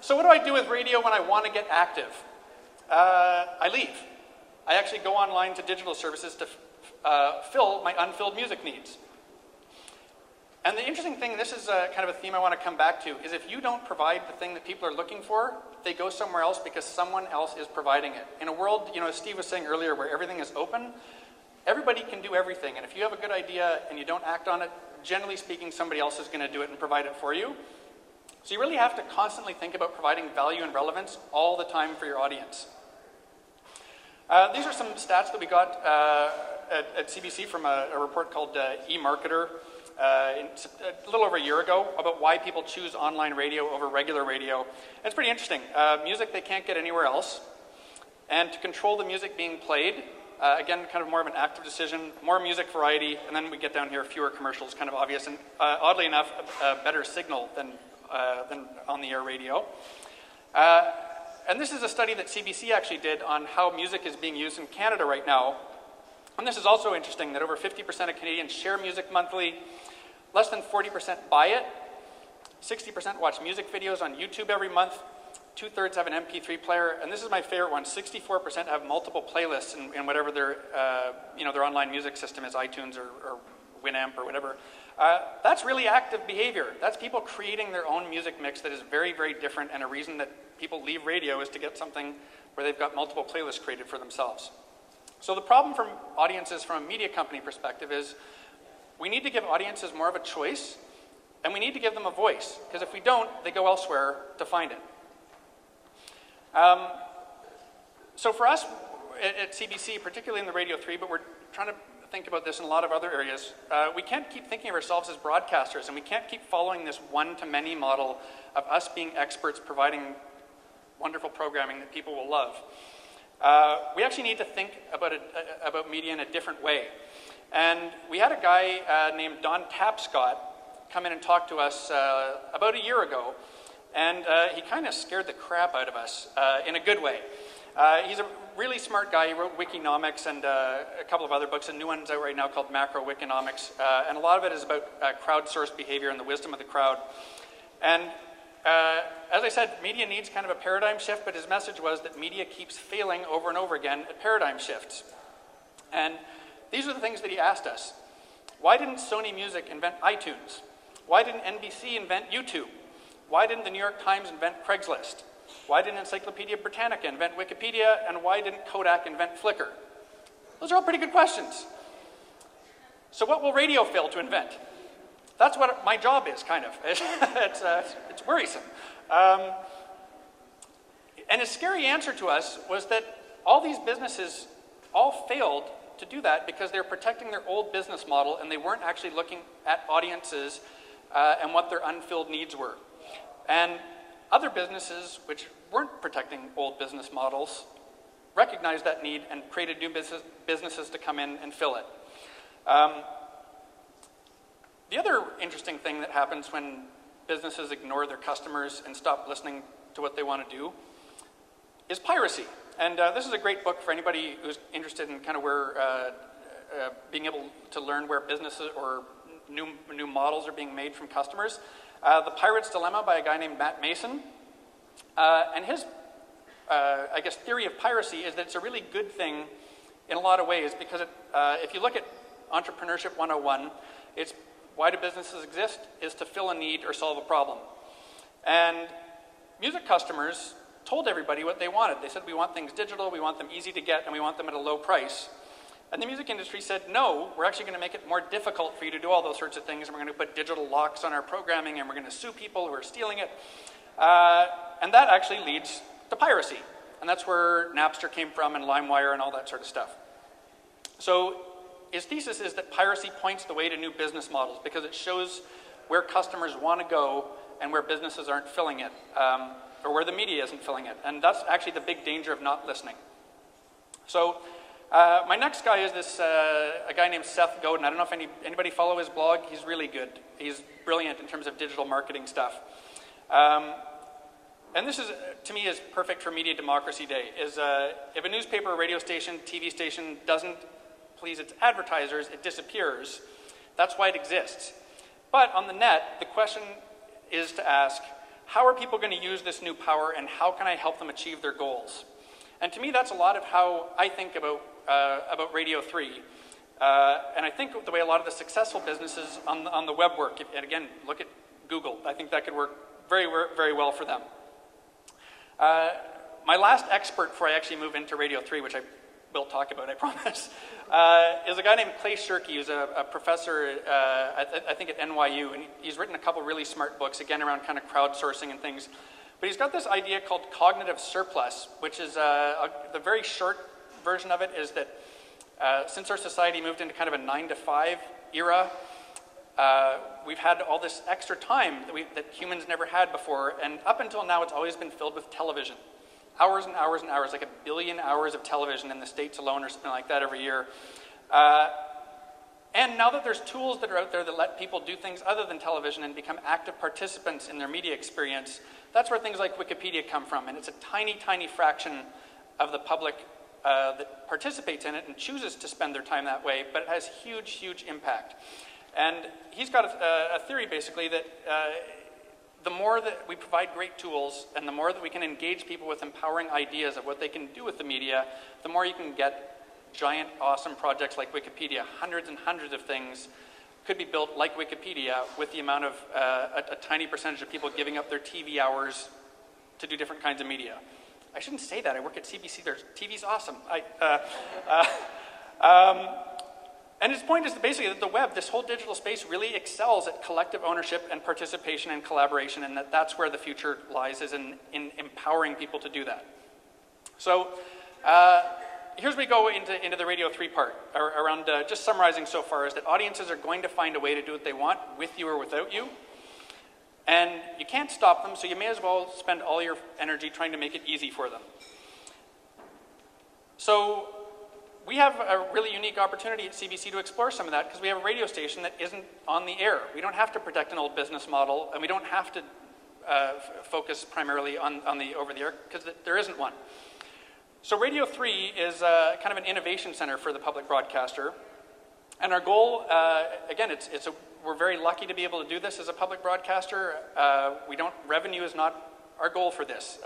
So what do I do with radio when I want to get active? I leave. I actually go online to digital services to fill my unfilled music needs. And the interesting thing, this is kind of a theme I want to come back to, is if you don't provide the thing that people are looking for, they go somewhere else because someone else is providing it. In a world, as Steve was saying earlier, where everything is open, everybody can do everything. And if you have a good idea and you don't act on it, generally speaking, somebody else is going to do it and provide it for you. So you really have to constantly think about providing value and relevance all the time for your audience. These are some stats that we got at CBC from a report called eMarketer a little over a year ago about why people choose online radio over regular radio. And it's pretty interesting. Music they can't get anywhere else. And to control the music being played, again, kind of more of an active decision, more music variety, and then we get down here, fewer commercials, kind of obvious, and oddly enough, a better signal than on-the-air radio. And this is a study that CBC actually did on how music is being used in Canada right now. And this is also interesting, that over 50% of Canadians share music monthly, less than 40% buy it, 60% watch music videos on YouTube every month, 2/3 have an MP3 player, and this is my favorite one, 64% have multiple playlists in whatever their online music system is, iTunes or Winamp or whatever. That's really active behavior. That's people creating their own music mix that is very, very different, and a reason that people leave radio is to get something where they've got multiple playlists created for themselves. So the problem from audiences from a media company perspective is we need to give audiences more of a choice, and we need to give them a voice, because if we don't, they go elsewhere to find it. So for us at CBC, particularly in the Radio 3, but we're trying to think about this in a lot of other areas, we can't keep thinking of ourselves as broadcasters, and we can't keep following this one-to-many model of us being experts providing wonderful programming that people will love. We actually need to think about media in a different way. And we had a guy named Don Tapscott come in and talk to us about a year ago, and he kind of scared the crap out of us in a good way. He's a really smart guy. He wrote Wikinomics and a couple of other books. A new one's out right now called Macro Wikinomics, and a lot of it is about crowdsourced behavior and the wisdom of the crowd. And as I said, media needs kind of a paradigm shift, but his message was that media keeps failing over and over again at paradigm shifts. And these are the things that he asked us. Why didn't Sony Music invent iTunes? Why didn't NBC invent YouTube? Why didn't the New York Times invent Craigslist? Why didn't Encyclopedia Britannica invent Wikipedia? And why didn't Kodak invent Flickr? Those are all pretty good questions. So what will radio fail to invent? That's what my job is, kind of. It's worrisome. And his scary answer to us was that all these businesses all failed to do that because they're protecting their old business model, and they weren't actually looking at audiences and what their unfilled needs were. And other businesses, which weren't protecting old business models, recognized that need and created new businesses to come in and fill it. The other interesting thing that happens when businesses ignore their customers and stop listening to what they want to do is piracy. And this is a great book for anybody who's interested in kind of where being able to learn where businesses or new models are being made from customers. The Pirate's Dilemma by a guy named Matt Mason. And his, I guess, theory of piracy is that it's a really good thing in a lot of ways, because if you look at Entrepreneurship 101, it's why do businesses exist is to fill a need or solve a problem. And music customers told everybody what they wanted. They said, we want things digital, we want them easy to get, and we want them at a low price. And the music industry said, no, we're actually going to make it more difficult for you to do all those sorts of things, and we're going to put digital locks on our programming, and we're going to sue people who are stealing it. And that actually leads to piracy. And that's where Napster came from, and LimeWire, and all that sort of stuff. So his thesis is that piracy points the way to new business models, because it shows where customers want to go and where businesses aren't filling it, or where the media isn't filling it. And that's actually the big danger of not listening. So my next guy is a guy named Seth Godin. I don't know if anybody follow his blog. He's really good. He's brilliant in terms of digital marketing stuff. And this is, to me, is perfect for Media Democracy Day, is if a newspaper, radio station, TV station doesn't please its advertisers, it disappears. That's why it exists. But on the net, the question is to ask, how are people going to use this new power, and how can I help them achieve their goals? And to me, that's a lot of how I think about Radio 3. And I think the way a lot of the successful businesses on the web work, and again, look at Google. I think that could work very, very well for them. My last expert before I actually move into Radio 3, which I will talk about, I promise, is a guy named Clay Shirky, who's a professor, I think at NYU, and he's written a couple really smart books, again, around kind of crowdsourcing and things. But he's got this idea called cognitive surplus, which is the very short version of it is that since our society moved into kind of a 9-to-5 era, we've had all this extra time that humans never had before, and up until now it's always been filled with television. Hours and hours and hours, like 1 billion hours of television in the States alone or something like that every year. And now that there's tools that are out there that let people do things other than television and become active participants in their media experience, that's where things like Wikipedia come from. And it's a tiny, tiny fraction of the public that participates in it and chooses to spend their time that way, but it has huge, huge impact. And he's got a theory, basically, that the more that we provide great tools and the more that we can engage people with empowering ideas of what they can do with the media, the more you can get giant, awesome projects like Wikipedia. Hundreds and hundreds of things could be built like Wikipedia with the amount of a tiny percentage of people giving up their TV hours to do different kinds of media. I shouldn't say that. I work at CBC. TV's awesome. And his point is that basically that the web, this whole digital space, really excels at collective ownership and participation and collaboration, and that's where the future lies, is in empowering people to do that. So here's where we go into the Radio 3 part, around just summarizing so far, is that audiences are going to find a way to do what they want, with you or without you. And you can't stop them, so you may as well spend all your energy trying to make it easy for them. So we have a really unique opportunity at CBC to explore some of that, because we have a radio station that isn't on the air. We don't have to protect an old business model, and we don't have to focus primarily on the over-the-air, because there isn't one. So Radio 3 is kind of an innovation center for the public broadcaster. And our goal, again, we're very lucky to be able to do this as a public broadcaster. Revenue is not our goal for this.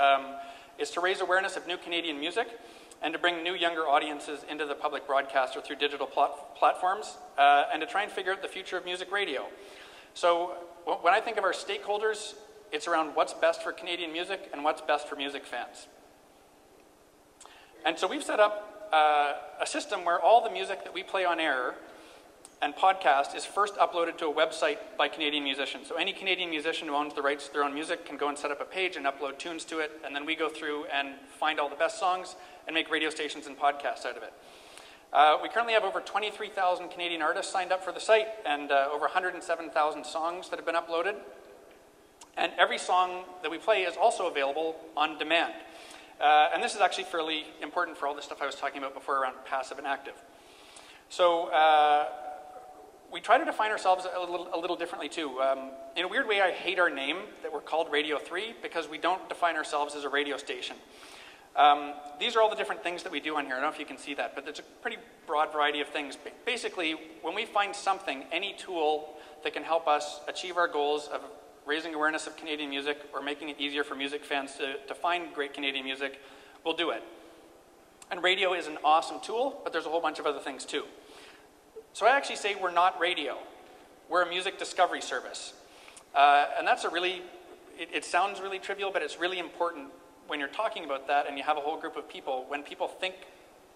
It's to raise awareness of new Canadian music and to bring new, younger audiences into the public broadcaster through digital platforms, and to try and figure out the future of music radio. So when I think of our stakeholders, it's around what's best for Canadian music and what's best for music fans. And so we've set up a system where all the music that we play on air and podcast is first uploaded to a website by Canadian musicians. So any Canadian musician who owns the rights to their own music can go and set up a page and upload tunes to it, and then we go through and find all the best songs and make radio stations and podcasts out of it. We currently have over 23,000 Canadian artists signed up for the site, and over 107,000 songs that have been uploaded. And every song that we play is also available on demand. And this is actually fairly important for all the stuff I was talking about before around passive and active. So we try to define ourselves a little differently too. In a weird way, I hate our name that we're called Radio 3, because we don't define ourselves as a radio station. These are all the different things that we do on here. I don't know if you can see that, but it's a pretty broad variety of things. Basically, when we find something, any tool that can help us achieve our goals of raising awareness of Canadian music or making it easier for music fans to find great Canadian music, we'll do it. And radio is an awesome tool, but there's a whole bunch of other things too. So I actually say we're not radio. We're a music discovery service. And that's it sounds really trivial, but it's really important when you're talking about that and you have a whole group of people. When people think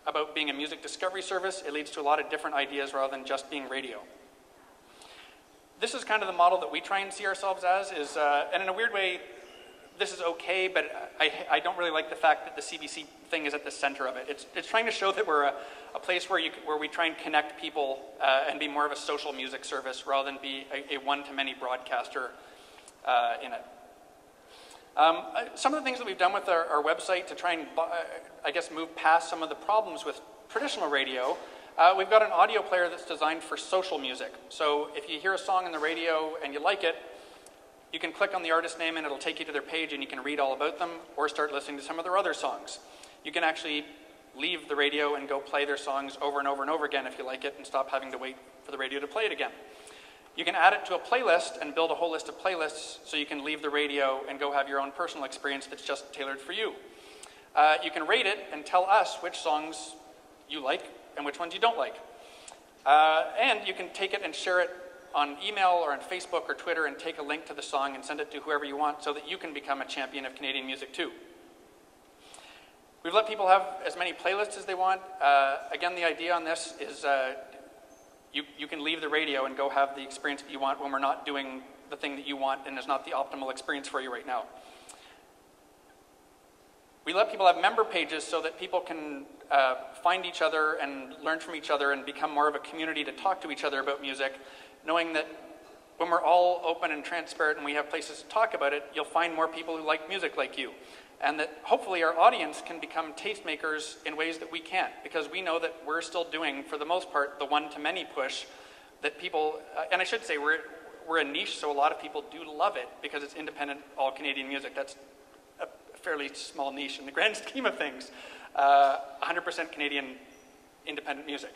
about being a music discovery service, it leads to a lot of different ideas rather than just being radio. This is kind of the model that we try and see ourselves as, and in a weird way, this is okay, but I don't really like the fact that the CBC thing is at the center of it. It's trying to show that we're a place where we try and connect people and be more of a social music service rather than be a one-to-many broadcaster in it. Some of the things that we've done with our website to try and, I guess, move past some of the problems with traditional radio, we've got an audio player that's designed for social music. So if you hear a song on the radio and you like it, you can click on the artist name and it'll take you to their page and you can read all about them or start listening to some of their other songs. You can actually leave the radio and go play their songs over and over and over again if you like it and stop having to wait for the radio to play it again. You can add it to a playlist and build a whole list of playlists so you can leave the radio and go have your own personal experience that's just tailored for you. You can rate it and tell us which songs you like and which ones you don't like. And you can take it and share it on email or on Facebook or Twitter and take a link to the song and send it to whoever you want so that you can become a champion of Canadian music too. We've let people have as many playlists as they want. Again, the idea on this is you can leave the radio and go have the experience that you want when we're not doing the thing that you want and is not the optimal experience for you right now. We let people have member pages so that people can find each other and learn from each other and become more of a community to talk to each other about music, knowing that when we're all open and transparent and we have places to talk about it, you'll find more people who like music like you. And that hopefully our audience can become tastemakers in ways that we can't, because we know that we're still doing, for the most part, the one-to-many push that people, and I should say we're a niche, so a lot of people do love it because it's independent, all-Canadian music. That's a fairly small niche in the grand scheme of things. 100% Canadian independent music.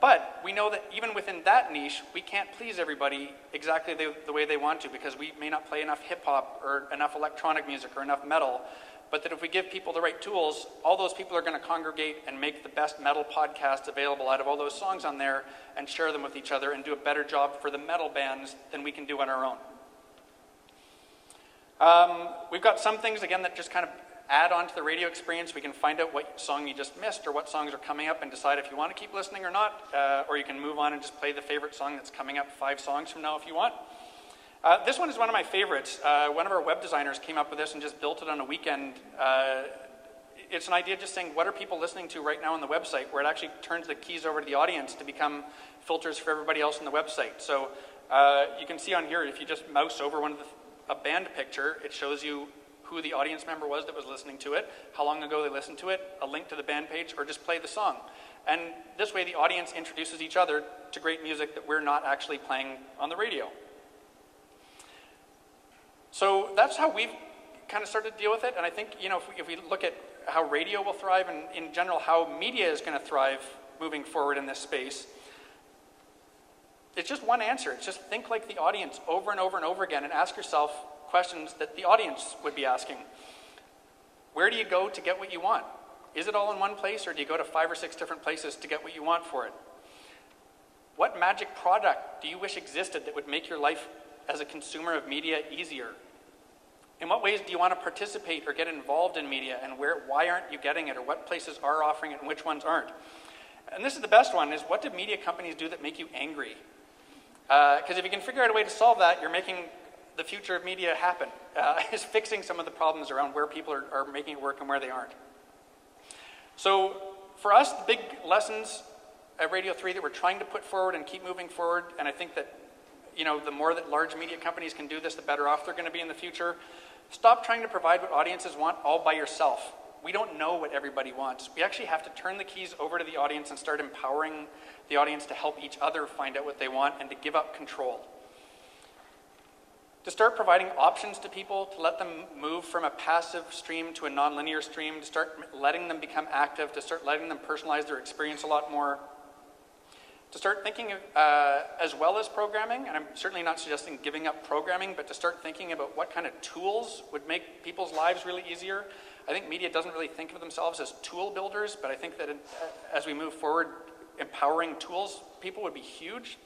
But we know that even within that niche, we can't please everybody exactly the way they want to, because we may not play enough hip-hop or enough electronic music or enough metal, but that if we give people the right tools, all those people are going to congregate and make the best metal podcasts available out of all those songs on there and share them with each other and do a better job for the metal bands than we can do on our own. We've got some things, again, that just kind of add on to the radio experience. We can find out what song you just missed or what songs are coming up and decide if you want to keep listening or not, or you can move on and just play the favorite song that's coming up 5 songs from now if you want. This one is one of my favorites. One of our web designers came up with this and just built it on a weekend. It's an idea just saying, what are people listening to right now on the website, where it actually turns the keys over to the audience to become filters for everybody else on the website. So you can see on here, if you just mouse over a band picture, it shows you who the audience member was that was listening to it, how long ago they listened to it, a link to the band page, or just play the song. And this way the audience introduces each other to great music that we're not actually playing on the radio. So that's how we've kind of started to deal with it. And I think, you know, if we look at how radio will thrive and in general how media is going to thrive moving forward in this space, it's just one answer. It's just think like the audience over and over and over again and ask yourself questions that the audience would be asking. Where do you go to get what you want? Is it all in one place, or do you go to 5 or 6 different places to get what you want for it? What magic product do you wish existed that would make your life as a consumer of media easier? In what ways do you want to participate or get involved in media, and why aren't you getting it, or what places are offering it and which ones aren't? And this is the best one, is what do media companies do that make you angry? Because if you can figure out a way to solve that, you're making the future of media happen, is fixing some of the problems around where people are making it work and where they aren't. So for us, the big lessons at Radio 3 that we're trying to put forward and keep moving forward, and I think that, you know, the more that large media companies can do this, the better off they're going to be in the future. Stop trying to provide what audiences want all by yourself. We don't know what everybody wants. We actually have to turn the keys over to the audience and start empowering the audience to help each other find out what they want and to give up control. To start providing options to people, to let them move from a passive stream to a nonlinear stream, to start letting them become active, to start letting them personalize their experience a lot more. To start thinking as well as programming, and I'm certainly not suggesting giving up programming, but to start thinking about what kind of tools would make people's lives really easier. I think media doesn't really think of themselves as tool builders, but I think that as we move forward, empowering tools people would be huge.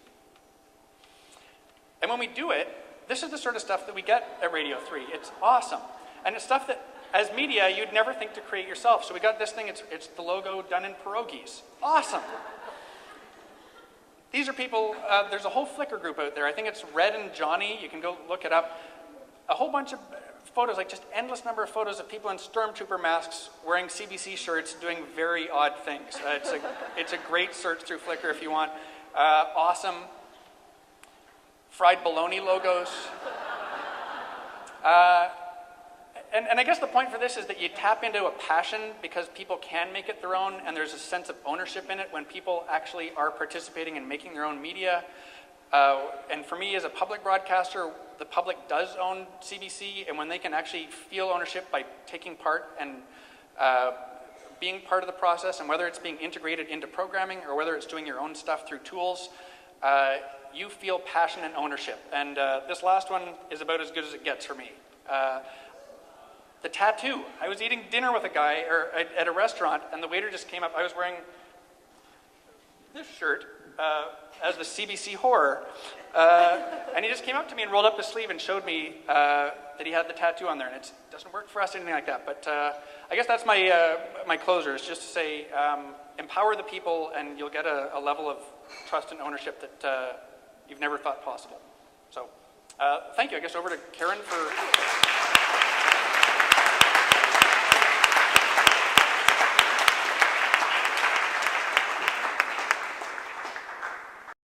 And when we do it, this is the sort of stuff that we get at Radio 3. It's awesome. And it's stuff that, as media, you'd never think to create yourself. So we got this thing, it's the logo done in pierogies. Awesome. These are people, there's a whole Flickr group out there. I think it's Red and Johnny. You can go look it up. A whole bunch of photos, like just endless number of photos of people in stormtrooper masks wearing CBC shirts doing very odd things. It's a great search through Flickr if you want. Awesome. Fried bologna logos. And I guess the point for this is that you tap into a passion because people can make it their own, and there's a sense of ownership in it when people actually are participating in making their own media. And for me as a public broadcaster, the public does own CBC, and when they can actually feel ownership by taking part and being part of the process, and whether it's being integrated into programming or whether it's doing your own stuff through tools, you feel passion and ownership. And this last one is about as good as it gets for me. The tattoo. I was eating dinner with a guy at a restaurant, and the waiter just came up. I was wearing this shirt as the CBC horror, and he just came up to me and rolled up his sleeve and showed me that he had the tattoo on there. And it doesn't work for us, anything like that. But I guess that's my closer. Is just to say, empower the people, and you'll get a level of trust and ownership that you've never thought possible. So, thank you. I guess over to Karen for.